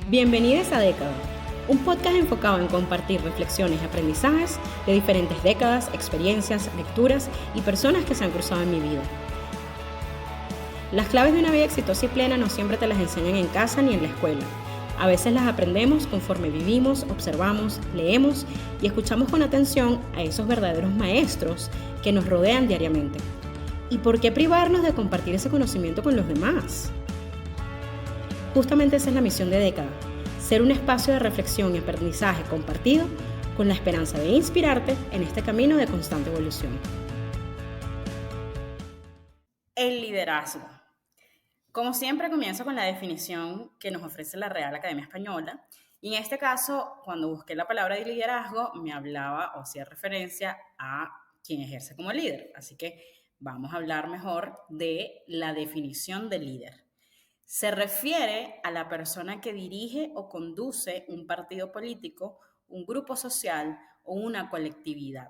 Bienvenidos a Década, un podcast enfocado en compartir reflexiones y aprendizajes de diferentes décadas, experiencias, lecturas y personas que se han cruzado en mi vida. Las claves de una vida exitosa y plena no siempre te las enseñan en casa ni en la escuela. A veces las aprendemos conforme vivimos, observamos, leemos y escuchamos con atención a esos verdaderos maestros que nos rodean diariamente. ¿Y por qué privarnos de compartir ese conocimiento con los demás? Justamente esa es la misión de Década, ser un espacio de reflexión y aprendizaje compartido con la esperanza de inspirarte en este camino de constante evolución. El liderazgo. Como siempre, comienzo con la definición que nos ofrece la Real Academia Española. Y en este caso, cuando busqué la palabra de liderazgo, me hablaba o hacía referencia a quien ejerce como líder. Así que vamos a hablar mejor de la definición de líder. Se refiere a la persona que dirige o conduce un partido político, un grupo social o una colectividad.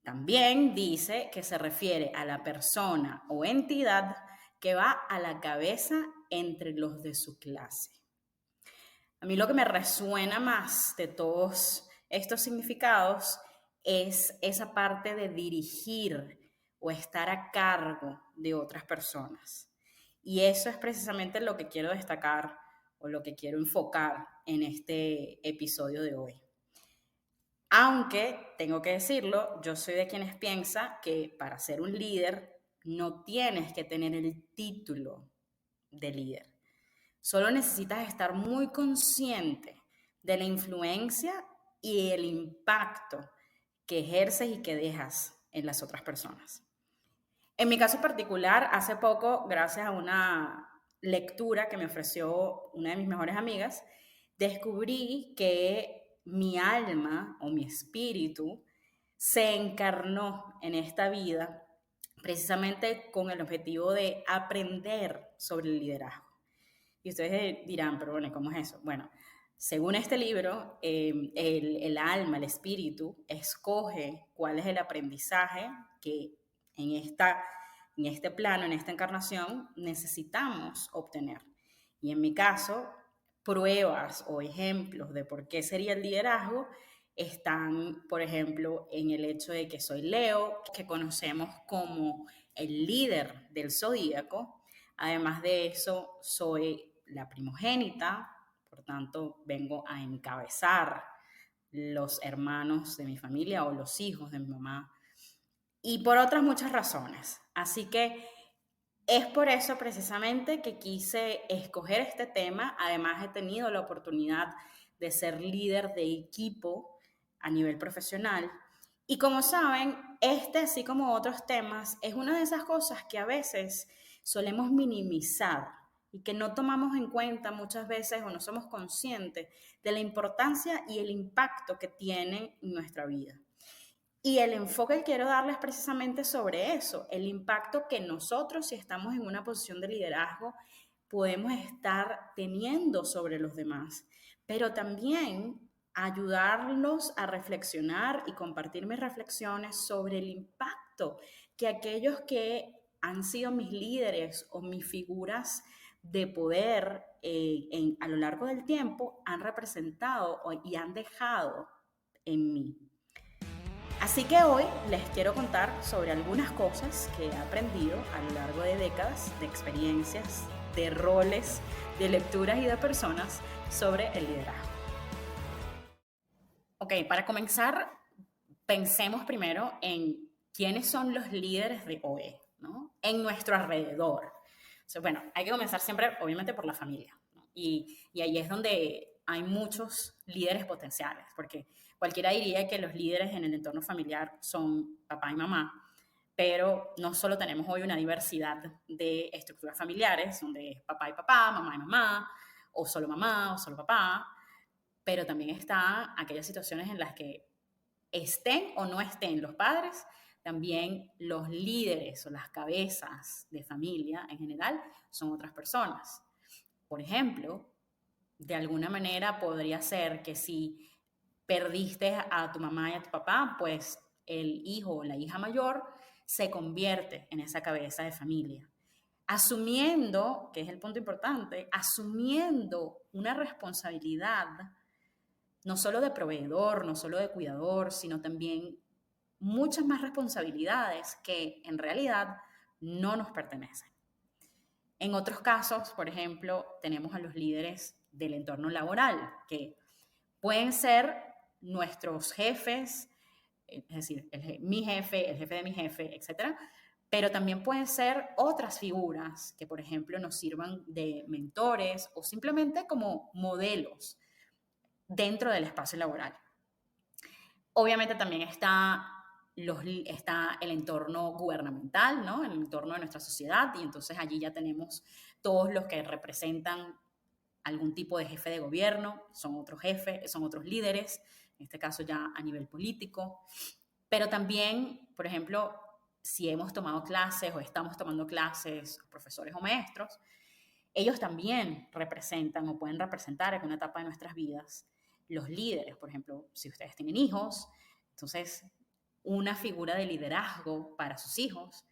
También dice que se refiere a la persona o entidad que va a la cabeza entre los de su clase. A mí lo que me resuena más de todos estos significados es esa parte de dirigir o estar a cargo de otras personas. Y eso es precisamente lo que quiero destacar o lo que quiero enfocar en este episodio de hoy. Aunque, tengo que decirlo, yo soy de quienes piensa que para ser un líder no tienes que tener el título de líder. Solo necesitas estar muy consciente de la influencia y el impacto que ejerces y que dejas en las otras personas. En mi caso particular, hace poco, gracias a una lectura que me ofreció una de mis mejores amigas, descubrí que mi alma o mi espíritu se encarnó en esta vida precisamente con el objetivo de aprender sobre el liderazgo. Y ustedes dirán, pero bueno, ¿cómo es eso? Bueno, según este libro, el alma, el espíritu, escoge cuál es el aprendizaje que en, en este plano, en esta encarnación, necesitamos obtener. Y en mi caso, pruebas o ejemplos de por qué sería el liderazgo están, por ejemplo, en el hecho de que soy Leo, que conocemos como el líder del zodíaco. Además de eso, soy la primogénita, por tanto, vengo a encabezar los hermanos de mi familia o los hijos de mi mamá, y por otras muchas razones. Así que es por eso precisamente que quise escoger este tema. Además, he tenido la oportunidad de ser líder de equipo a nivel profesional. Y como saben, este, así como otros temas, es una de esas cosas que a veces solemos minimizar y que no tomamos en cuenta muchas veces o no somos conscientes de la importancia y el impacto que tienen en nuestra vida. Y el enfoque que quiero darles precisamente sobre eso, el impacto que nosotros, si estamos en una posición de liderazgo, podemos estar teniendo sobre los demás, pero también ayudarlos a reflexionar y compartir mis reflexiones sobre el impacto que aquellos que han sido mis líderes o mis figuras de poder a lo largo del tiempo han representado y han dejado en mí. Así que hoy les quiero contar sobre algunas cosas que he aprendido a lo largo de décadas, de experiencias, de roles, de lecturas y de personas sobre el liderazgo. Ok, para comenzar, pensemos primero en quiénes son los líderes de hoy, ¿no? En nuestro alrededor. O sea, bueno, hay que comenzar siempre, obviamente, por la familia, ¿no? Y ahí es donde hay muchos líderes potenciales, porque cualquiera diría que los líderes en el entorno familiar son papá y mamá, pero no solo tenemos hoy una diversidad de estructuras familiares, donde es papá y mamá, o solo papá, pero también está aquellas situaciones en las que estén o no estén los padres, también los líderes o las cabezas de familia en general son otras personas. Por ejemplo, de alguna manera podría ser que si perdiste a tu mamá y a tu papá, pues el hijo o la hija mayor se convierte en esa cabeza de familia. asumiendo, que es el punto importante, asumiendo una responsabilidad no solo de proveedor, no solo de cuidador, sino también muchas más responsabilidades que en realidad no nos pertenecen. En otros casos, por ejemplo, tenemos a los líderes del entorno laboral, que pueden ser nuestros jefes, es decir, mi jefe, el jefe de mi jefe, etcétera, pero también pueden ser otras figuras que, por ejemplo, nos sirvan de mentores o simplemente como modelos dentro del espacio laboral. Obviamente también está el entorno gubernamental, ¿no? El entorno de nuestra sociedad, y entonces allí ya tenemos todos los que representan algún tipo de jefe de gobierno, son otros jefes, son otros líderes, en este caso ya a nivel político. Pero también, por ejemplo, si hemos tomado clases o estamos tomando clases, profesores o maestros, ellos también representan o pueden representar en una etapa de nuestras vidas los líderes. Por ejemplo, si ustedes tienen hijos, entonces una figura de liderazgo para sus hijos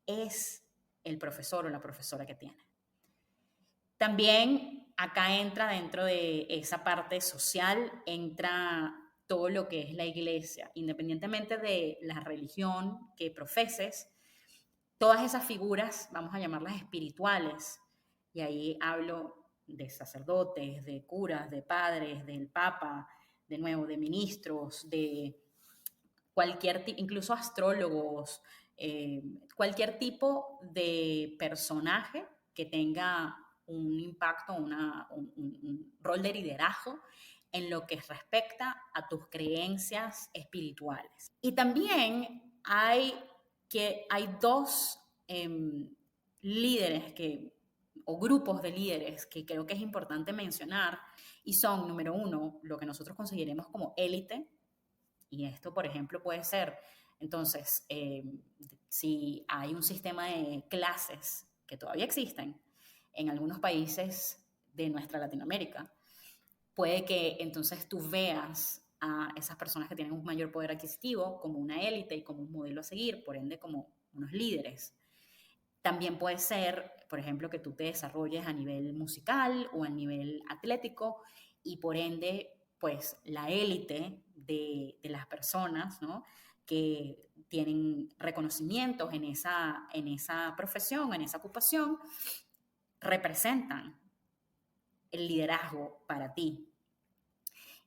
es el profesor o la profesora que tiene. También acá entra dentro de esa parte social, entra todo lo que es la iglesia, independientemente de la religión que profeses, todas esas figuras, vamos a llamarlas espirituales, y ahí hablo de sacerdotes, de curas, de padres, del papa, de nuevo, de ministros, de incluso astrólogos, cualquier tipo de personaje que tenga un impacto, un rol de liderazgo en lo que respecta a tus creencias espirituales. Y también hay dos líderes o grupos de líderes que creo que es importante mencionar, y son, número uno, lo que nosotros consideremos como élite. Y esto, por ejemplo, puede ser, entonces, si hay un sistema de clases que todavía existen en algunos países de nuestra Latinoamérica, puede que entonces tú veas a esas personas que tienen un mayor poder adquisitivo como una élite y como un modelo a seguir, por ende como unos líderes. También puede ser, por ejemplo, que tú te desarrolles a nivel musical o a nivel atlético y por ende, pues la élite de las personas, ¿no?, que tienen reconocimientos en esa profesión, en esa ocupación, representan el liderazgo para ti.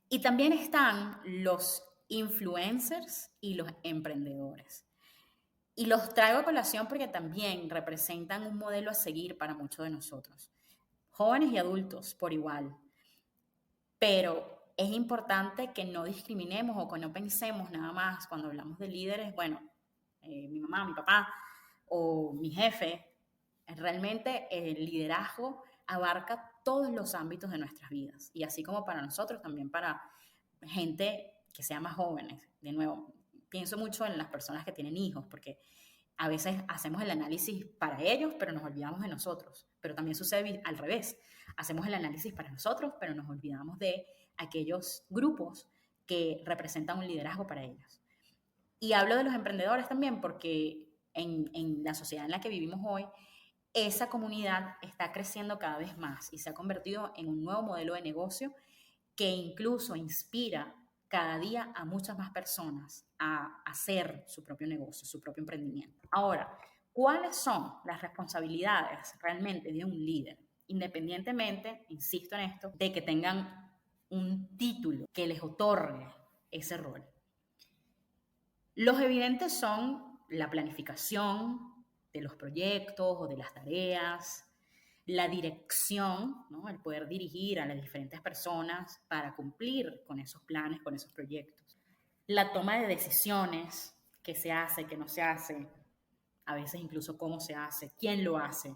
Y también están los influencers y los emprendedores. Y los traigo a colación porque también representan un modelo a seguir para muchos de nosotros, jóvenes y adultos por igual. Pero es importante que no discriminemos o que no pensemos nada más cuando hablamos de líderes, bueno, mi mamá, mi papá o mi jefe. Realmente el liderazgo abarca todos los ámbitos de nuestras vidas, y así como para nosotros, también para gente que sea más jóvenes. De nuevo, pienso mucho en las personas que tienen hijos, porque a veces hacemos el análisis para ellos, pero nos olvidamos de nosotros. Pero también sucede al revés. Hacemos el análisis para nosotros, pero nos olvidamos de aquellos grupos que representan un liderazgo para ellos. Y hablo de los emprendedores también porque en la sociedad en la que vivimos hoy, esa comunidad está creciendo cada vez más y se ha convertido en un nuevo modelo de negocio que incluso inspira cada día a muchas más personas a hacer su propio negocio, su propio emprendimiento. Ahora, ¿cuáles son las responsabilidades realmente de un líder? Independientemente, insisto en esto, de que tengan un título que les otorgue ese rol. Los evidentes son la planificación de los proyectos o de las tareas, la dirección, ¿no?, el poder dirigir a las diferentes personas para cumplir con esos planes, con esos proyectos. La toma de decisiones, qué se hace, qué no se hace, a veces incluso cómo se hace, quién lo hace.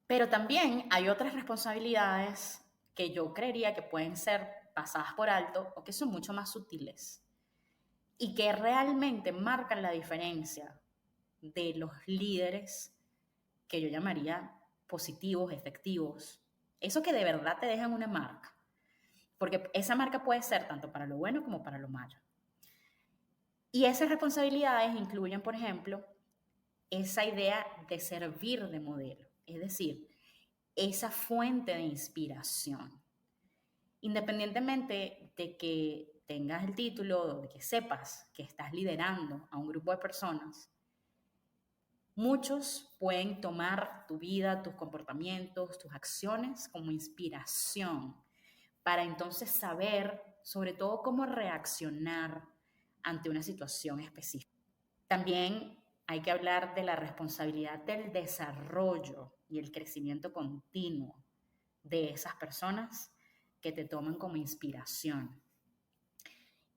Pero también hay otras responsabilidades que yo creería que pueden ser pasadas por alto o que son mucho más sutiles y que realmente marcan la diferencia de los líderes que yo llamaría positivos, efectivos. Eso que de verdad te dejan una marca. Porque esa marca puede ser tanto para lo bueno como para lo malo. Y esas responsabilidades incluyen, por ejemplo, esa idea de servir de modelo, es decir, esa fuente de inspiración. Independientemente de que tengas el título, de que sepas que estás liderando a un grupo de personas, muchos pueden tomar tu vida, tus comportamientos, tus acciones como inspiración para entonces saber sobre todo cómo reaccionar ante una situación específica. También hay que hablar de la responsabilidad del desarrollo y el crecimiento continuo de esas personas que te toman como inspiración.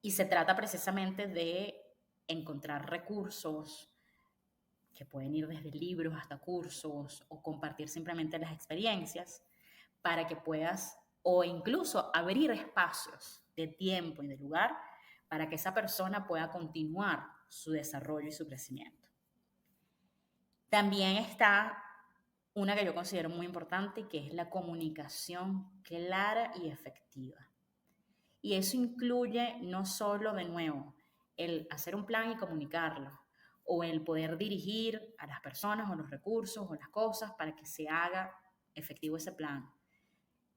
Y se trata precisamente de encontrar recursos que pueden ir desde libros hasta cursos o compartir simplemente las experiencias para que puedas o incluso abrir espacios de tiempo y de lugar para que esa persona pueda continuar su desarrollo y su crecimiento. También está una que yo considero muy importante, que es la comunicación clara y efectiva. Y eso incluye no solo, de nuevo, el hacer un plan y comunicarlo, o el poder dirigir a las personas o los recursos o las cosas para que se haga efectivo ese plan.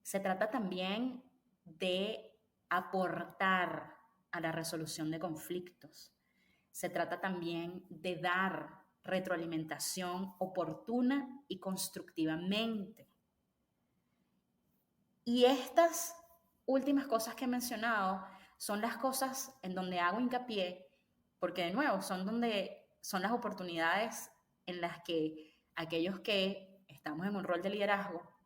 Se trata también de aportar a la resolución de conflictos. Se trata también de dar retroalimentación oportuna y constructivamente. Y estas últimas cosas que he mencionado son las cosas en donde hago hincapié, porque de nuevo son las oportunidades en las que aquellos que estamos en un rol de liderazgo,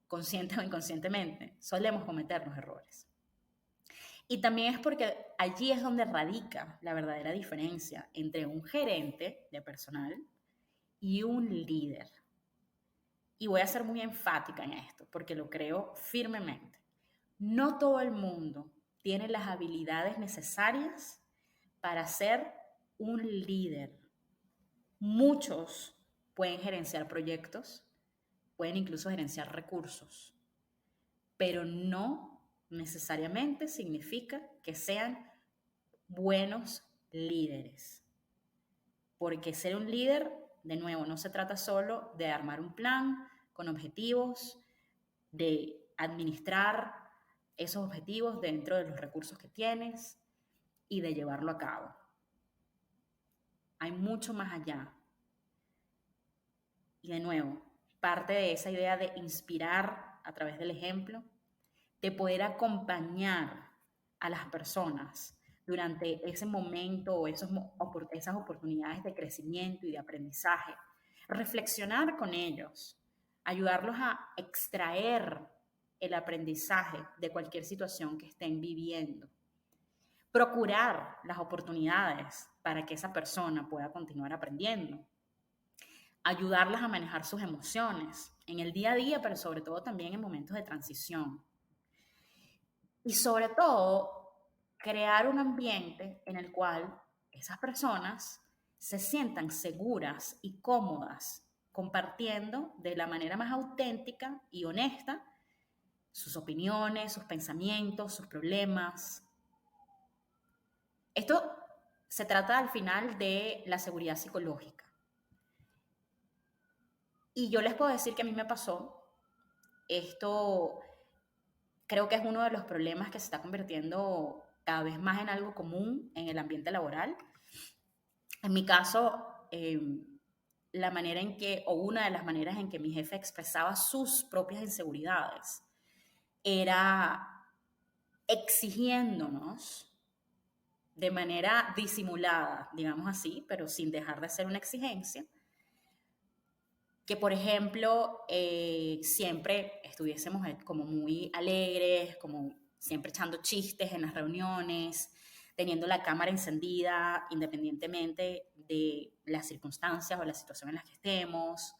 consciente o inconscientemente, solemos cometer los errores. Y también es porque allí es donde radica la verdadera diferencia entre un gerente de personal y un líder. Y voy a ser muy enfática en esto, porque lo creo firmemente. No todo el mundo tiene las habilidades necesarias para ser un líder. Muchos pueden gerenciar proyectos, pueden incluso gerenciar recursos, pero no necesariamente significa que sean buenos líderes. Porque ser un líder, de nuevo, no se trata solo de armar un plan con objetivos, de administrar esos objetivos dentro de los recursos que tienes y de llevarlo a cabo. Hay mucho más allá. Y de nuevo, parte de esa idea de inspirar a través del ejemplo, de poder acompañar a las personas durante ese momento o esas oportunidades de crecimiento y de aprendizaje, reflexionar con ellos, ayudarlos a extraer el aprendizaje de cualquier situación que estén viviendo, procurar las oportunidades para que esa persona pueda continuar aprendiendo, ayudarlas a manejar sus emociones en el día a día, pero sobre todo también en momentos de transición. Y sobre todo, crear un ambiente en el cual esas personas se sientan seguras y cómodas compartiendo de la manera más auténtica y honesta sus opiniones, sus pensamientos, sus problemas. Esto se trata al final de la seguridad psicológica. Y yo les puedo decir que a mí me pasó, esto creo que es uno de los problemas que se está convirtiendo cada vez más en algo común en el ambiente laboral. En mi caso, la manera en que, o una de las maneras en que mi jefe expresaba sus propias inseguridades era exigiéndonos de manera disimulada, digamos así, pero sin dejar de ser una exigencia, que por ejemplo siempre estuviésemos como muy alegres, como siempre echando chistes en las reuniones, teniendo la cámara encendida independientemente de las circunstancias o la situación en las que estemos.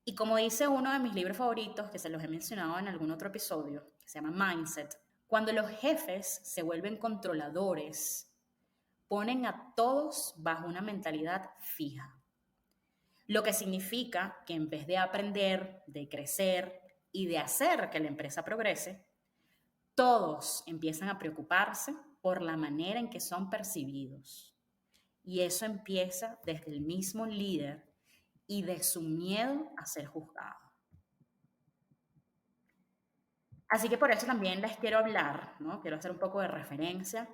Y como dice uno de mis libros favoritos, que se los he mencionado en algún otro episodio, que se llama Mindset, cuando los jefes se vuelven controladores, ponen a todos bajo una mentalidad fija. Lo que significa que en vez de aprender, de crecer y de hacer que la empresa progrese, todos empiezan a preocuparse por la manera en que son percibidos. Y eso empieza desde el mismo líder y de su miedo a ser juzgado. Así que por eso también les quiero hablar, ¿no? Quiero hacer un poco de referencia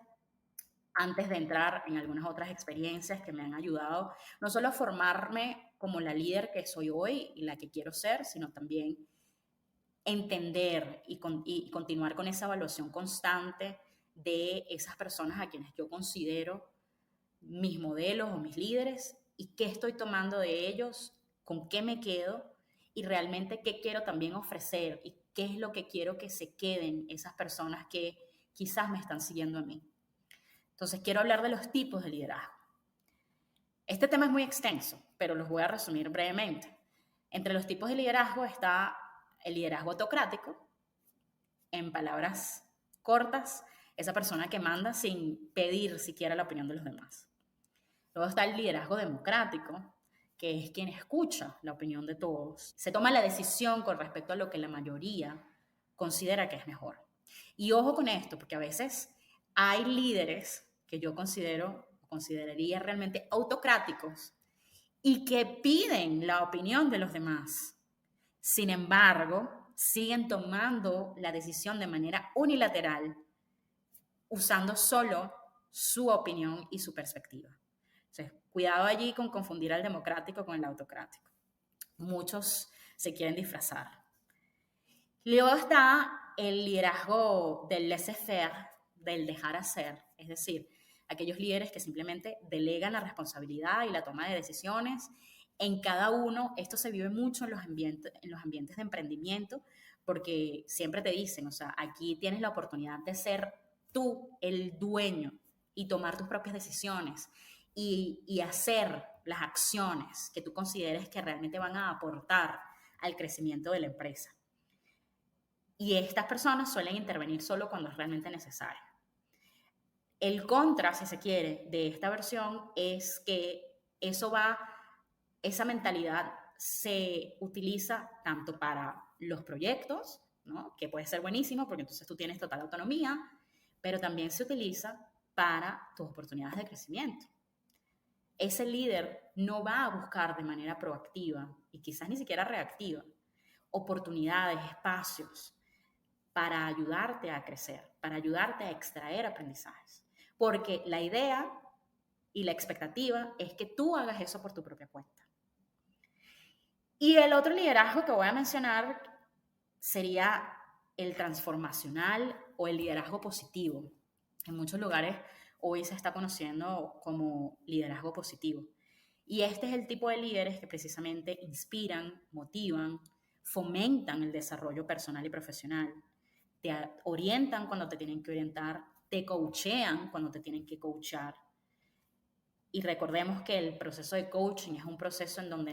antes de entrar en algunas otras experiencias que me han ayudado, no solo a formarme como la líder que soy hoy y la que quiero ser, sino también entender y continuar con esa evaluación constante de esas personas a quienes yo considero mis modelos o mis líderes y qué estoy tomando de ellos, con qué me quedo y realmente qué quiero también ofrecer y qué es lo que quiero que se queden esas personas que quizás me están siguiendo a mí. Entonces quiero hablar de los tipos de liderazgo. Este tema es muy extenso, pero los voy a resumir brevemente. Entre los tipos de liderazgo está el liderazgo autocrático, en palabras cortas, esa persona que manda sin pedir siquiera la opinión de los demás. Luego está el liderazgo democrático, que es quien escucha la opinión de todos. Se toma la decisión con respecto a lo que la mayoría considera que es mejor. Y ojo con esto, porque a veces hay líderes que yo consideraría realmente autocráticos y que piden la opinión de los demás. Sin embargo, siguen tomando la decisión de manera unilateral, usando solo su opinión y su perspectiva. Entonces, cuidado allí con confundir al democrático con el autocrático. Muchos se quieren disfrazar. Luego está el liderazgo del laissez-faire, del dejar hacer, es decir, aquellos líderes que simplemente delegan la responsabilidad y la toma de decisiones en cada uno. Esto se vive mucho en los ambientes de emprendimiento, porque siempre te dicen, o sea, aquí tienes la oportunidad de ser tú el dueño y tomar tus propias decisiones y hacer las acciones que tú consideres que realmente van a aportar al crecimiento de la empresa. Y estas personas suelen intervenir solo cuando es realmente necesario. El contra, si se quiere, de esta versión es que esa mentalidad se utiliza tanto para los proyectos, ¿no? Que puede ser buenísimo porque entonces tú tienes total autonomía, pero también se utiliza para tus oportunidades de crecimiento. Ese líder no va a buscar de manera proactiva y quizás ni siquiera reactiva oportunidades, espacios para ayudarte a crecer, para ayudarte a extraer aprendizajes. Porque la idea y la expectativa es que tú hagas eso por tu propia cuenta. Y el otro liderazgo que voy a mencionar sería el transformacional o el liderazgo positivo. En muchos lugares hoy se está conociendo como liderazgo positivo. Y este es el tipo de líderes que precisamente inspiran, motivan, fomentan el desarrollo personal y profesional. Te orientan cuando te tienen que orientar, te coachean cuando te tienen que coachar. Y recordemos que el proceso de coaching es un proceso en donde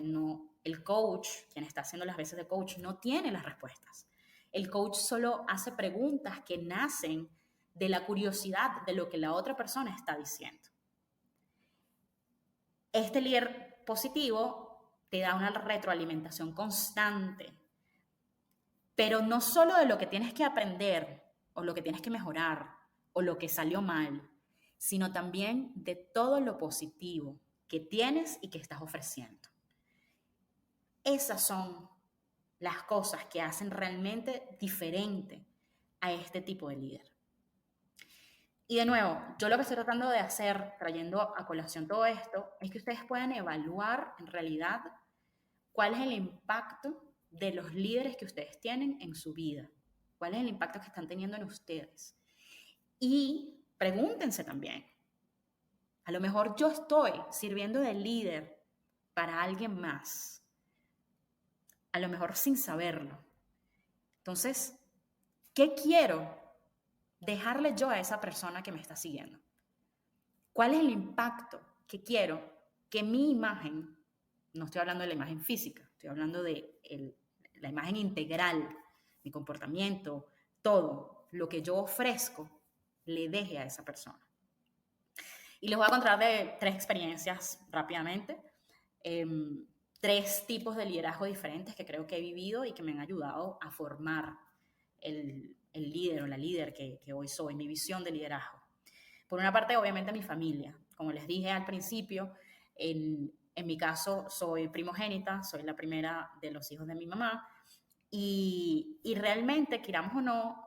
el coach, quien está haciendo las veces de coach, no tiene las respuestas. El coach solo hace preguntas que nacen de la curiosidad de lo que la otra persona está diciendo. Este líder positivo te da una retroalimentación constante, pero no solo de lo que tienes que aprender o lo que tienes que mejorar o lo que salió mal, sino también de todo lo positivo que tienes y que estás ofreciendo. Esas son las cosas que hacen realmente diferente a este tipo de líder. Y de nuevo, yo lo que estoy tratando de hacer, trayendo a colación todo esto, es que ustedes puedan evaluar en realidad cuál es el impacto de los líderes que ustedes tienen en su vida, cuál es el impacto que están teniendo en ustedes. Y pregúntense también, a lo mejor yo estoy sirviendo de líder para alguien más, a lo mejor sin saberlo. Entonces, ¿qué quiero dejarle yo a esa persona que me está siguiendo? ¿Cuál es el impacto que quiero que mi imagen, no estoy hablando de la imagen física, estoy hablando de la imagen integral, mi comportamiento, todo lo que yo ofrezco, le deje a esa persona? Y les voy a contar de 3 experiencias rápidamente, 3 tipos de liderazgo diferentes que creo que he vivido y que me han ayudado a formar el líder o la líder que hoy soy, mi visión de liderazgo. Por una parte, obviamente, mi familia. como les dije al principio, en mi caso soy primogénita, soy la primera de los hijos de mi mamá y realmente, queramos o no,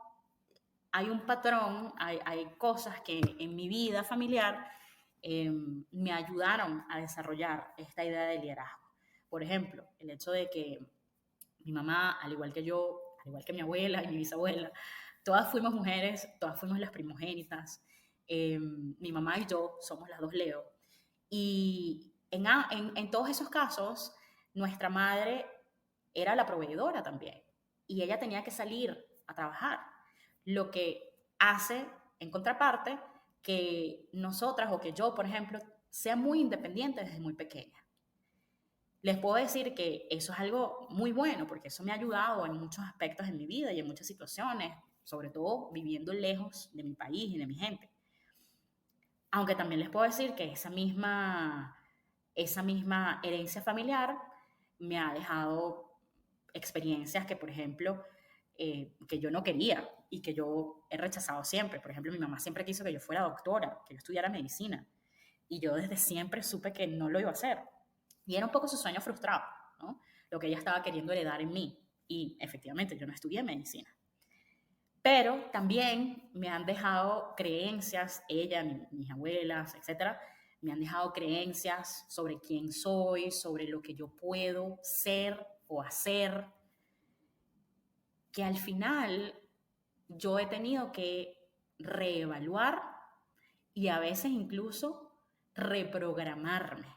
hay un patrón, hay cosas que en mi vida familiar me ayudaron a desarrollar esta idea de liderazgo. Por ejemplo, el hecho de que mi mamá, al igual que yo, al igual que mi abuela y mi bisabuela, todas fuimos mujeres, todas fuimos las primogénitas. Mi mamá y yo somos las dos Leo. Y en todos esos casos, nuestra madre era la proveedora también. Y ella tenía que salir a trabajar. Lo que hace, en contraparte, que nosotras o que yo, por ejemplo, sea muy independiente desde muy pequeña. Les puedo decir que eso es algo muy bueno porque eso me ha ayudado en muchos aspectos de mi vida y en muchas situaciones, sobre todo viviendo lejos de mi país y de mi gente. Aunque también les puedo decir que esa misma herencia familiar me ha dejado experiencias que, por ejemplo, que yo no quería y que yo he rechazado siempre. Por ejemplo, mi mamá siempre quiso que yo fuera doctora, que yo estudiara medicina. Y yo desde siempre supe que no lo iba a hacer. Y era un poco su sueño frustrado, ¿no? Lo que ella estaba queriendo heredar en mí. Y efectivamente, yo no estudié medicina. Pero también me han dejado creencias, ella, mis abuelas, etcétera, me han dejado creencias sobre quién soy, sobre lo que yo puedo ser o hacer, que al final yo he tenido que reevaluar y a veces incluso reprogramarme.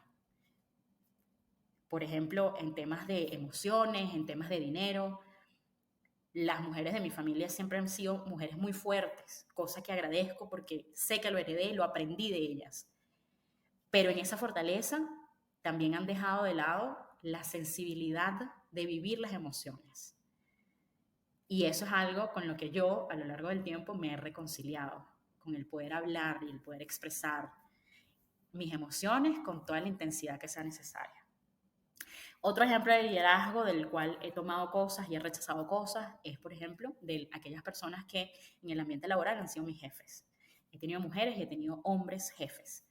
Por ejemplo, en temas de emociones, en temas de dinero, las mujeres de mi familia siempre han sido mujeres muy fuertes, cosa que agradezco porque sé que lo heredé, lo aprendí de ellas. Pero en esa fortaleza también han dejado de lado la sensibilidad de vivir las emociones. Y eso es algo con lo que yo a lo largo del tiempo me he reconciliado, con el poder hablar y el poder expresar mis emociones con toda la intensidad que sea necesaria. Otro ejemplo de liderazgo del cual he tomado cosas y he rechazado cosas es, por ejemplo, de aquellas personas que en el ambiente laboral han sido mis jefes. He tenido mujeres y he tenido hombres jefes.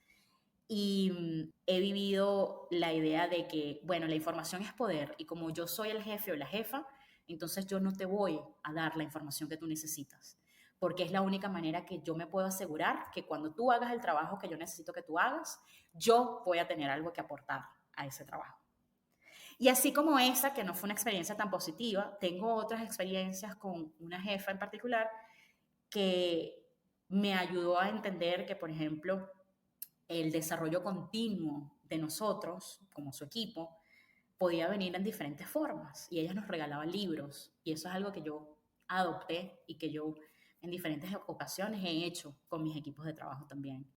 Y he vivido la idea de que, bueno, la información es poder y como yo soy el jefe o la jefa, entonces yo no te voy a dar la información que tú necesitas, porque es la única manera que yo me puedo asegurar que cuando tú hagas el trabajo que yo necesito que tú hagas, yo voy a tener algo que aportar a ese trabajo. Y así como esa, que no fue una experiencia tan positiva, tengo otras experiencias con una jefa en particular que me ayudó a entender que, por ejemplo, el desarrollo continuo de nosotros, como su equipo, podía venir en diferentes formas. Y ella nos regalaba libros. Y eso es algo que yo adopté y que yo en diferentes ocasiones he hecho con mis equipos de trabajo también.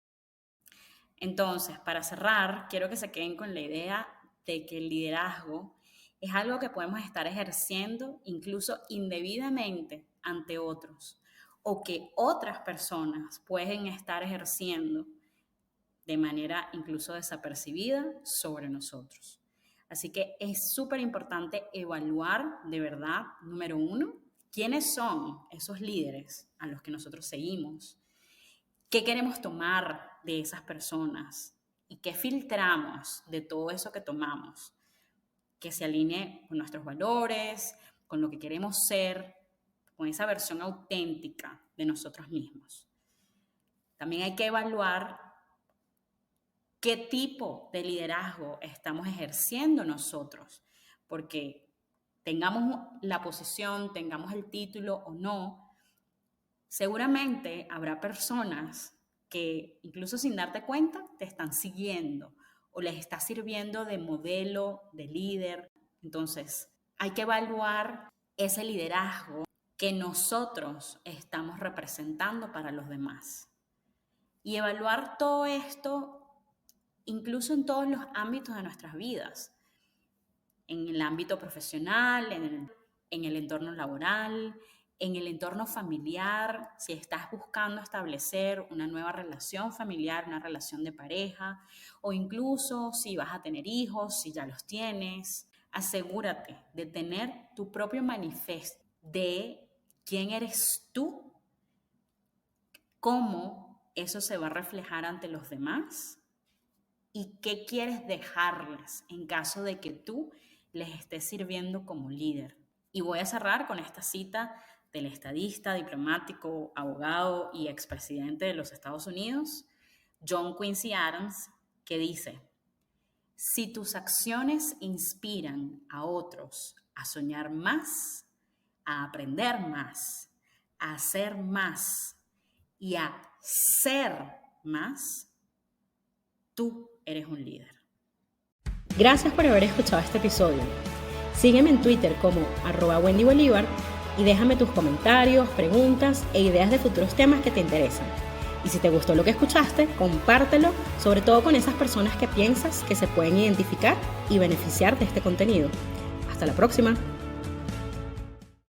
Entonces, para cerrar, quiero que se queden con la idea de que el liderazgo es algo que podemos estar ejerciendo incluso indebidamente ante otros o que otras personas pueden estar ejerciendo de manera incluso desapercibida sobre nosotros. Así que es súper importante evaluar de verdad, número uno, quiénes son esos líderes a los que nosotros seguimos, qué queremos tomar de esas personas y qué filtramos de todo eso que tomamos, que se alinee con nuestros valores, con lo que queremos ser, con esa versión auténtica de nosotros mismos. También hay que evaluar qué tipo de liderazgo estamos ejerciendo nosotros, porque tengamos la posición, tengamos el título o no, seguramente habrá personas que incluso sin darte cuenta te están siguiendo o les está sirviendo de modelo, de líder. Entonces, hay que evaluar ese liderazgo que nosotros estamos representando para los demás. Y evaluar todo esto incluso en todos los ámbitos de nuestras vidas, en el ámbito profesional, en el entorno laboral, en el entorno familiar, si estás buscando establecer una nueva relación familiar, una relación de pareja, o incluso si vas a tener hijos, si ya los tienes, asegúrate de tener tu propio manifiesto de quién eres tú, cómo eso se va a reflejar ante los demás y qué quieres dejarles en caso de que tú les estés sirviendo como líder. Y voy a cerrar con esta cita del estadista, diplomático, abogado y expresidente de los Estados Unidos, John Quincy Adams, que dice: si tus acciones inspiran a otros a soñar más, a aprender más, a hacer más y a ser más, tú eres un líder. Gracias por haber escuchado este episodio. Sígueme en Twitter como @WendyBolivar y déjame tus comentarios, preguntas e ideas de futuros temas que te interesan. Y si te gustó lo que escuchaste, compártelo, sobre todo con esas personas que piensas que se pueden identificar y beneficiar de este contenido. Hasta la próxima.